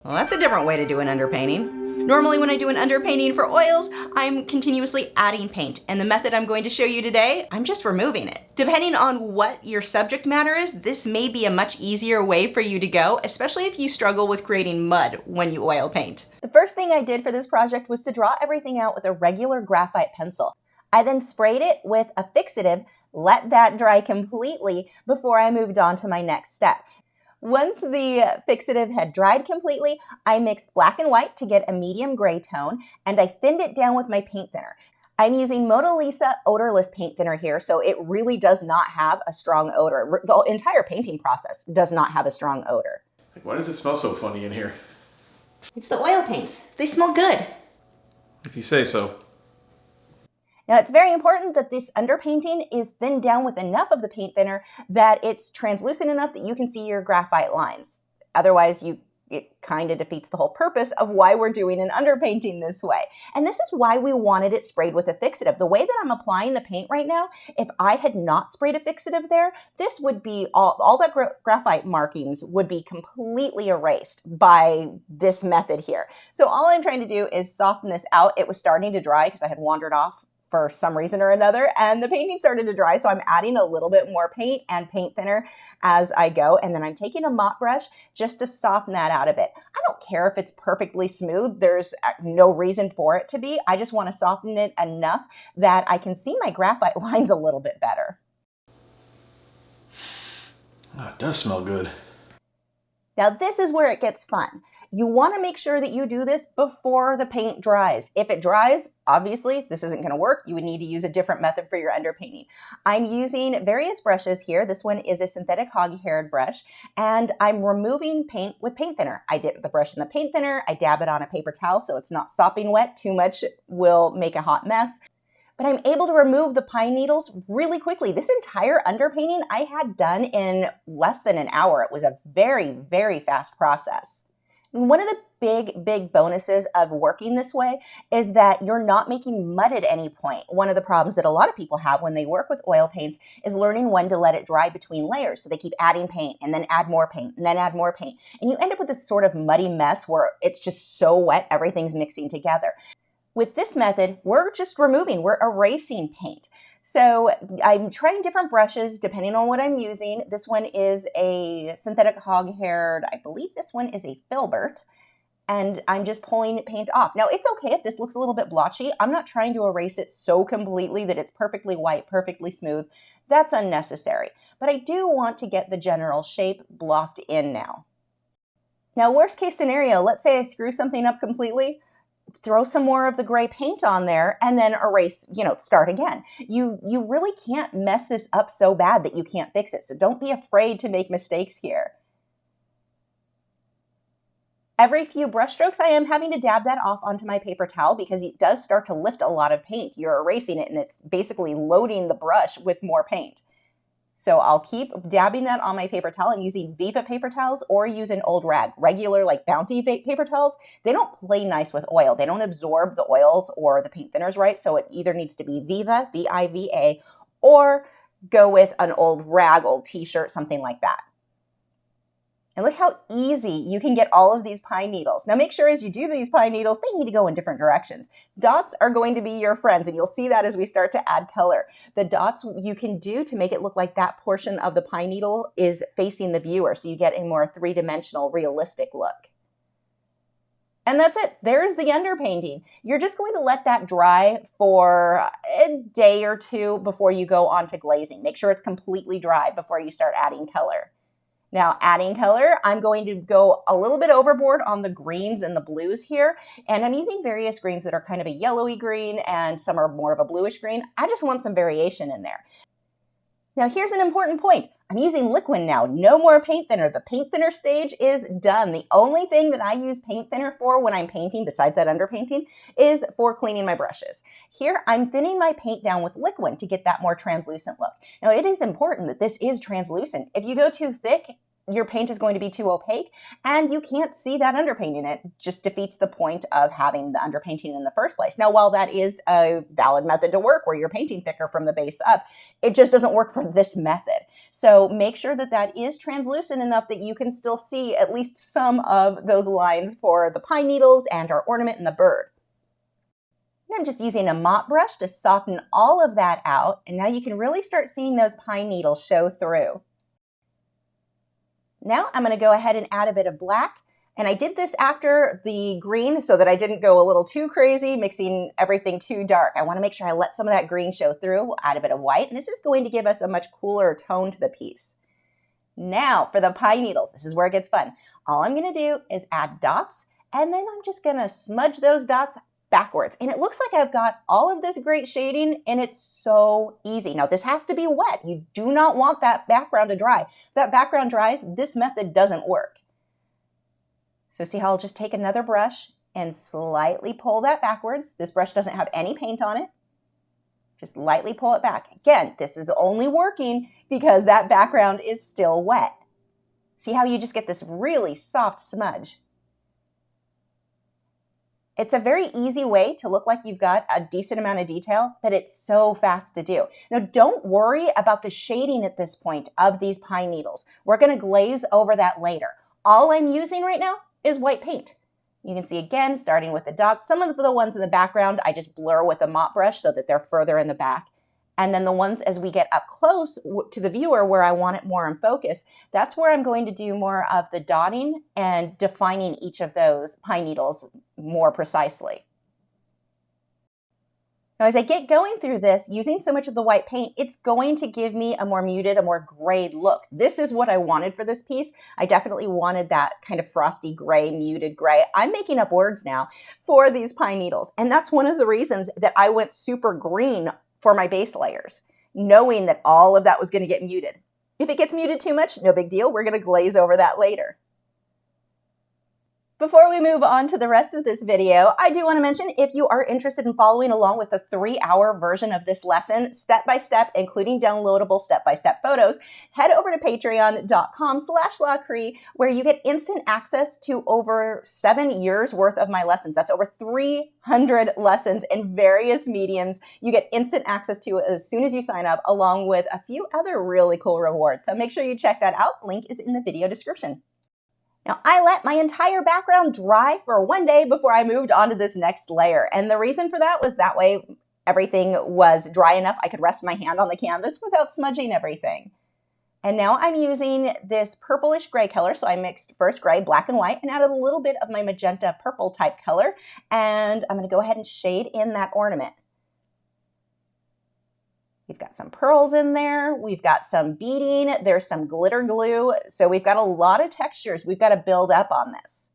Well, that's a different way to do an underpainting. Normally when I do an underpainting for oils, I'm continuously adding paint, and the method I'm going to show you today, I'm just removing it. Depending on what your subject matter is, this may be a much easier way for you to go, especially if you struggle with creating mud when you oil paint. The first thing I did for this project was to draw everything out with a regular graphite pencil. I then sprayed it with a fixative, let that dry completely before I moved on to my next step. Once the fixative had dried completely, I mixed black and white to get a medium gray tone, and I thinned it down with my paint thinner. I'm using Mona Lisa odorless paint thinner here, so it really does not have a strong odor. The entire painting process does not have a strong odor. Why does it smell so funny in here? It's the oil paints. They smell good. If you say so. Now, it's very important that this underpainting is thinned down with enough of the paint thinner that it's translucent enough that you can see your graphite lines. Otherwise, it kind of defeats the whole purpose of why we're doing an underpainting this way. And this is why we wanted it sprayed with a fixative. The way that I'm applying the paint right now, if I had not sprayed a fixative there, this would be, all that graphite markings would be completely erased by this method here. So all I'm trying to do is soften this out. It was starting to dry because I had wandered off for some reason or another, and the painting started to dry, so I'm adding a little bit more paint and paint thinner as I go, and then I'm taking a mop brush just to soften that out a bit. I don't care if it's perfectly smooth. There's no reason for it to be. I just want to soften it enough that I can see my graphite lines a little bit better. Oh, it does smell good. Now this is where it gets fun. You want to make sure that you do this before the paint dries. If it dries, obviously this isn't going to work. You would need to use a different method for your underpainting. I'm using various brushes here. This one is a synthetic hog-haired brush, and I'm removing paint with paint thinner. I dip the brush in the paint thinner, I dab it on a paper towel so it's not sopping wet. Too much will make a hot mess. But I'm able to remove the pine needles really quickly. This entire underpainting I had done in less than an hour. It was a very, very fast process. One of the big bonuses of working this way is that you're not making mud at any point. One of the problems that a lot of people have when they work with oil paints is learning when to let it dry between layers. So they keep adding paint and then add more paint and then add more paint. And you end up with this sort of muddy mess where it's just so wet, everything's mixing together. With this method, we're erasing paint. So I'm trying different brushes depending on what I'm using. This one is a synthetic hog-haired, I believe this one is a filbert, and I'm just pulling paint off. Now it's okay if this looks a little bit blotchy. I'm not trying to erase it so completely that it's perfectly white, perfectly smooth. That's unnecessary. But I do want to get the general shape blocked in now. Now, worst case scenario, let's say I screw something up completely. Throw some more of the gray paint on there and then erase, start again. You really can't mess this up so bad that you can't fix it. So don't be afraid to make mistakes here. Every few brush strokes, I am having to dab that off onto my paper towel because it does start to lift a lot of paint. You're erasing it and it's basically loading the brush with more paint. So I'll keep dabbing that on my paper towel. I'm using Viva paper towels or use an old rag. Regular like Bounty paper towels, they don't play nice with oil. They don't absorb the oils or the paint thinners right. So it either needs to be Viva, V-I-V-A, or go with an old rag, old t-shirt, something like that. And look how easy you can get all of these pine needles. Now make sure as you do these pine needles, they need to go in different directions. Dots are going to be your friends, and you'll see that as we start to add color. The dots you can do to make it look like that portion of the pine needle is facing the viewer, so you get a more three-dimensional, realistic look. And that's it. There's the underpainting. You're just going to let that dry for a day or two before you go on to glazing. Make sure it's completely dry before you start adding color. Now, adding color, I'm going to go a little bit overboard on the greens and the blues here, and I'm using various greens that are kind of a yellowy green and some are more of a bluish green. I just want some variation in there. Now, here's an important point. I'm using liquid now, no more paint thinner. The paint thinner stage is done. The only thing that I use paint thinner for when I'm painting, besides that underpainting, is for cleaning my brushes. Here, I'm thinning my paint down with liquid to get that more translucent look. Now, it is important that this is translucent. If you go too thick, your paint is going to be too opaque and you can't see that underpainting. It just defeats the point of having the underpainting in the first place. Now, while that is a valid method to work where you're painting thicker from the base up, it just doesn't work for this method. So make sure that that is translucent enough that you can still see at least some of those lines for the pine needles and our ornament and the bird. And I'm just using a mop brush to soften all of that out, and now you can really start seeing those pine needles show through. Now I'm going to go ahead and add a bit of black, and I did this after the green so that I didn't go a little too crazy, mixing everything too dark. I want to make sure I let some of that green show through. We'll add a bit of white, and this is going to give us a much cooler tone to the piece. Now for the pine needles, this is where it gets fun. All I'm going to do is add dots, and then I'm just going to smudge those dots backwards. And it looks like I've got all of this great shading, and it's so easy. Now this has to be wet. You do not want that background to dry. If that background dries, this method doesn't work. So see how I'll just take another brush and slightly pull that backwards. This brush doesn't have any paint on it. Just lightly pull it back. Again, this is only working because that background is still wet. See how you just get this really soft smudge? It's a very easy way to look like you've got a decent amount of detail, but it's so fast to do. Now, don't worry about the shading at this point of these pine needles. We're going to glaze over that later. All I'm using right now is white paint. You can see again, starting with the dots, some of the ones in the background, I just blur with a mop brush so that they're further in the back. And then the ones as we get up close to the viewer where I want it more in focus, that's where I'm going to do more of the dotting and defining each of those pine needles more precisely. Now, as I get going through this, using so much of the white paint, it's going to give me a more muted, a more grayed look. This is what I wanted for this piece. I definitely wanted that kind of frosty gray, muted gray. I'm making up words now for these pine needles. And that's one of the reasons that I went super green for my base layers, knowing that all of that was going to get muted. If it gets muted too much, no big deal. We're going to glaze over that later. Before we move on to the rest of this video, I do want to mention if you are interested in following along with a 3-hour version of this lesson, step-by-step, including downloadable step-by-step photos, head over to patreon.com/Lachri, where you get instant access to over 7 years worth of my lessons. That's over 300 lessons in various mediums. You get instant access to it as soon as you sign up, along with a few other really cool rewards. So make sure you check that out. Link is in the video description. Now, I let my entire background dry for one day before I moved on to this next layer. And the reason for that was that way everything was dry enough I could rest my hand on the canvas without smudging everything. And now I'm using this purplish gray color. So I mixed first gray, black and white, and added a little bit of my magenta purple type color. And I'm going to go ahead and shade in that ornament. We've got some pearls in there. We've got some beading. There's some glitter glue. So we've got a lot of textures we've got to build up on this.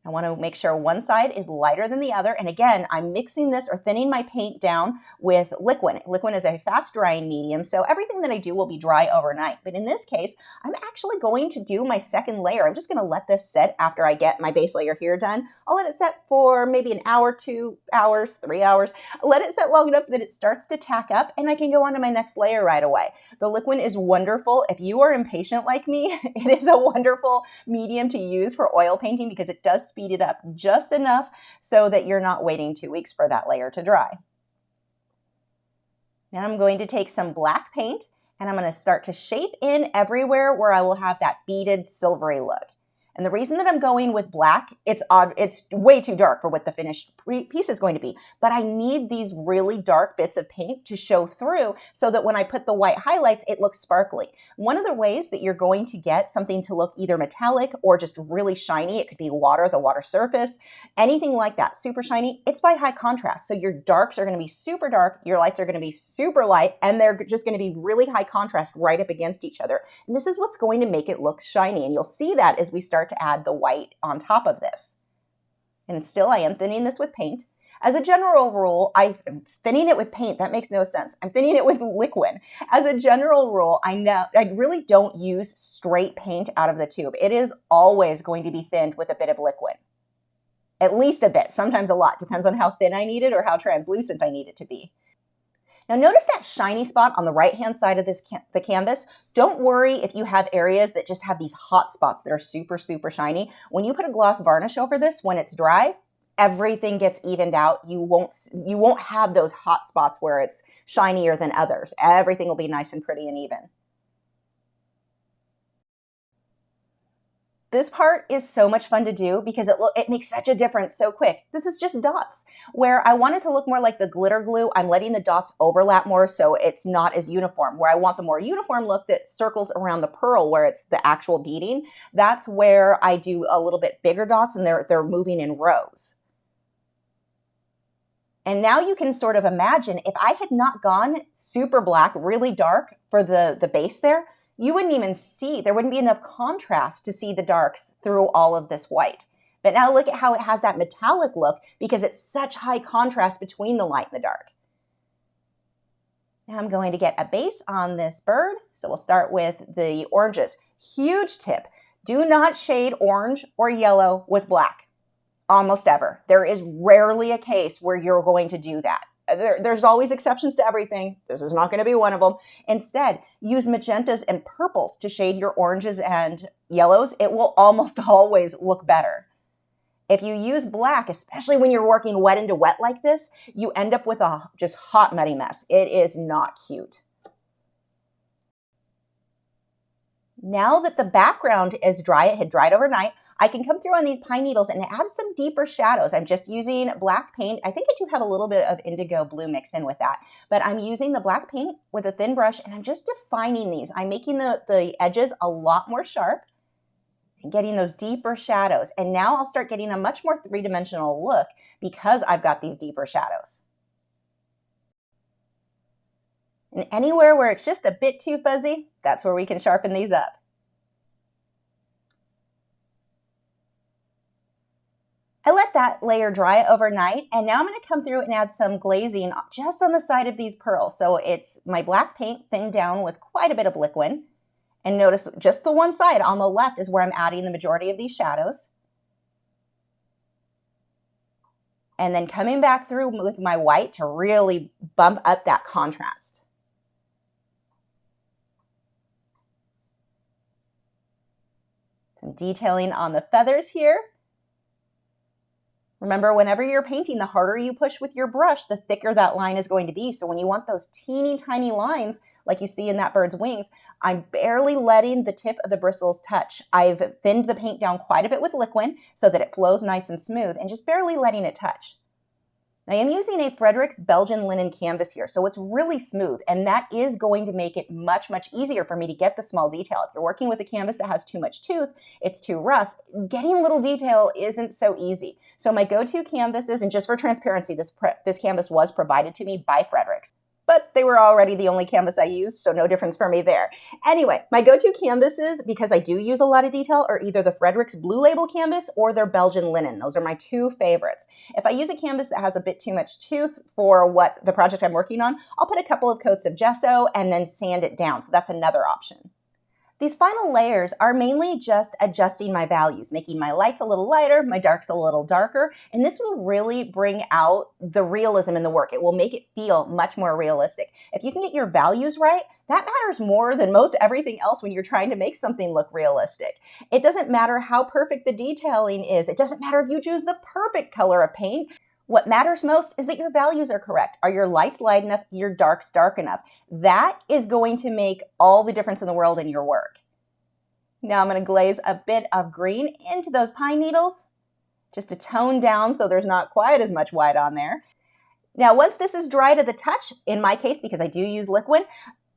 I want to make sure one side is lighter than the other. And again, I'm mixing this or thinning my paint down with liquid. Liquid is a fast drying medium, so everything that I do will be dry overnight. But in this case, I'm actually going to do my second layer. I'm just going to let this set after I get my base layer here done. I'll let it set for maybe an hour, 2 hours, 3 hours. Let it set long enough that it starts to tack up and I can go on to my next layer right away. The liquid is wonderful. If you are impatient like me, it is a wonderful medium to use for oil painting because it does speed it up just enough so that you're not waiting 2 weeks for that layer to dry. Now I'm going to take some black paint and I'm going to start to shape in everywhere where I will have that beaded silvery look. And the reason that I'm going with black, it's way too dark for what the finished piece is going to be. But I need these really dark bits of paint to show through so that when I put the white highlights, it looks sparkly. One of the ways that you're going to get something to look either metallic or just really shiny, it could be water, the water surface, anything like that, super shiny, it's by high contrast. So your darks are going to be super dark, your lights are going to be super light, and they're just going to be really high contrast right up against each other. And this is what's going to make it look shiny. And you'll see that as we start to add the white on top of this. And still I am thinning this with paint. As a general rule, I'm thinning it with paint. That makes no sense. I'm thinning it with liquid. As a general rule, I really don't use straight paint out of the tube. It is always going to be thinned with a bit of liquid. At least a bit, sometimes a lot. Depends on how thin I need it or how translucent I need it to be. Now notice that shiny spot on the right-hand side of the canvas. Don't worry if you have areas that just have these hot spots that are super, super shiny. When you put a gloss varnish over this, when it's dry, everything gets evened out. You won't have those hot spots where it's shinier than others. Everything will be nice and pretty and even. This part is so much fun to do because it makes such a difference so quick. This is just dots. Where I want it to look more like the glitter glue, I'm letting the dots overlap more so it's not as uniform. Where I want the more uniform look that circles around the pearl where it's the actual beading, that's where I do a little bit bigger dots and they're moving in rows. And now you can sort of imagine if I had not gone super black, really dark for the base there, you wouldn't even see, there wouldn't be enough contrast to see the darks through all of this white. But now look at how it has that metallic look because it's such high contrast between the light and the dark. Now I'm going to get a base on this bird. So we'll start with the oranges. Huge tip, do not shade orange or yellow with black, almost ever. There is rarely a case where you're going to do that. There's always exceptions to everything. This is not going to be one of them. Instead, use magentas and purples to shade your oranges and yellows. It will almost always look better. If you use black, especially when you're working wet into wet like this, you end up with a just hot, muddy mess. It is not cute. Now that the background is dry, it had dried overnight, I can come through on these pine needles and add some deeper shadows. I'm just using black paint. I think I do have a little bit of indigo blue mix in with that, but I'm using the black paint with a thin brush and I'm just defining these. I'm making the edges a lot more sharp and getting those deeper shadows. And now I'll start getting a much more three-dimensional look because I've got these deeper shadows. And anywhere where it's just a bit too fuzzy, that's where we can sharpen these up. I let that layer dry overnight, and now I'm going to come through and add some glazing just on the side of these pearls. So it's my black paint thinned down with quite a bit of liquid. And notice just the one side on the left is where I'm adding the majority of these shadows. And then coming back through with my white to really bump up that contrast. Some detailing on the feathers here. Remember, whenever you're painting, the harder you push with your brush, the thicker that line is going to be. So when you want those teeny tiny lines, like you see in that bird's wings, I'm barely letting the tip of the bristles touch. I've thinned the paint down quite a bit with liquid so that it flows nice and smooth and just barely letting it touch. I am using a Frederick's Belgian linen canvas here, so it's really smooth, and that is going to make it much, much easier for me to get the small detail. If you're working with a canvas that has too much tooth, it's too rough, getting little detail isn't so easy. So my go-to canvases, and just for transparency, this canvas was provided to me by Frederick's, but they were already the only canvas I used, so no difference for me there. Anyway, my go-to canvases, because I do use a lot of detail, are either the Frederick's Blue Label canvas or their Belgian linen. Those are my two favorites. If I use a canvas that has a bit too much tooth for what the project I'm working on, I'll put a couple of coats of gesso and then sand it down, so that's another option. These final layers are mainly just adjusting my values, making my lights a little lighter, my darks a little darker, and this will really bring out the realism in the work. It will make it feel much more realistic. If you can get your values right, that matters more than most everything else when you're trying to make something look realistic. It doesn't matter how perfect the detailing is. It doesn't matter if you choose the perfect color of paint. What matters most is that your values are correct. Are your lights light enough? Your darks dark enough? That is going to make all the difference in the world in your work. Now I'm going to glaze a bit of green into those pine needles, just to tone down so there's not quite as much white on there. Now once this is dry to the touch, in my case, because I do use liquid,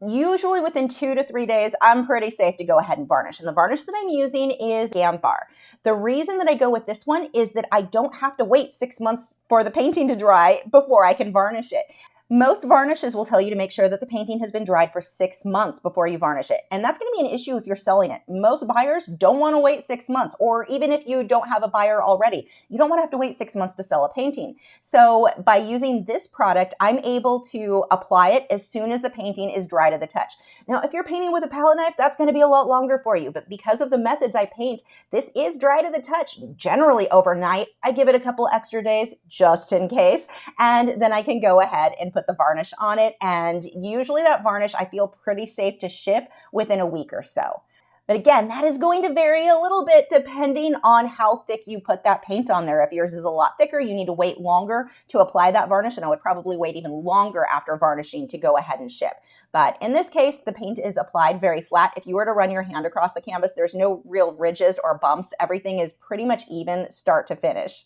usually within 2 to 3 days, I'm pretty safe to go ahead and varnish. And the varnish that I'm using is Gambar. The reason that I go with this one is that I don't have to wait 6 months for the painting to dry before I can varnish it. Most varnishes will tell you to make sure that the painting has been dried for 6 months before you varnish it. And that's going to be an issue if you're selling it. Most buyers don't want to wait 6 months, or even if you don't have a buyer already, you don't want to have to wait 6 months to sell a painting. So by using this product, I'm able to apply it as soon as the painting is dry to the touch. Now, if you're painting with a palette knife, that's going to be a lot longer for you. But because of the methods I paint, this is dry to the touch, generally overnight. I give it a couple extra days just in case, and then I can go ahead and put put the varnish on it. And usually that varnish I feel pretty safe to ship within a week or so. But again, that is going to vary a little bit depending on how thick you put that paint on there. If yours is a lot thicker, you need to wait longer to apply that varnish, and I would probably wait even longer after varnishing to go ahead and ship. But in this case, the paint is applied very flat. If you were to run your hand across the canvas, there's no real ridges or bumps. Everything is pretty much even start to finish.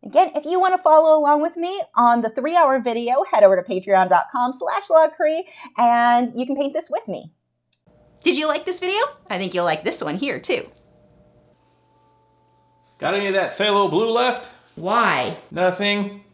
Again, if you want to follow along with me on the 3-hour video, head over to patreon.com/Lachri and you can paint this with me. Did you like this video? I think you'll like this one here too. Got any of that phthalo blue left? Why? Nothing.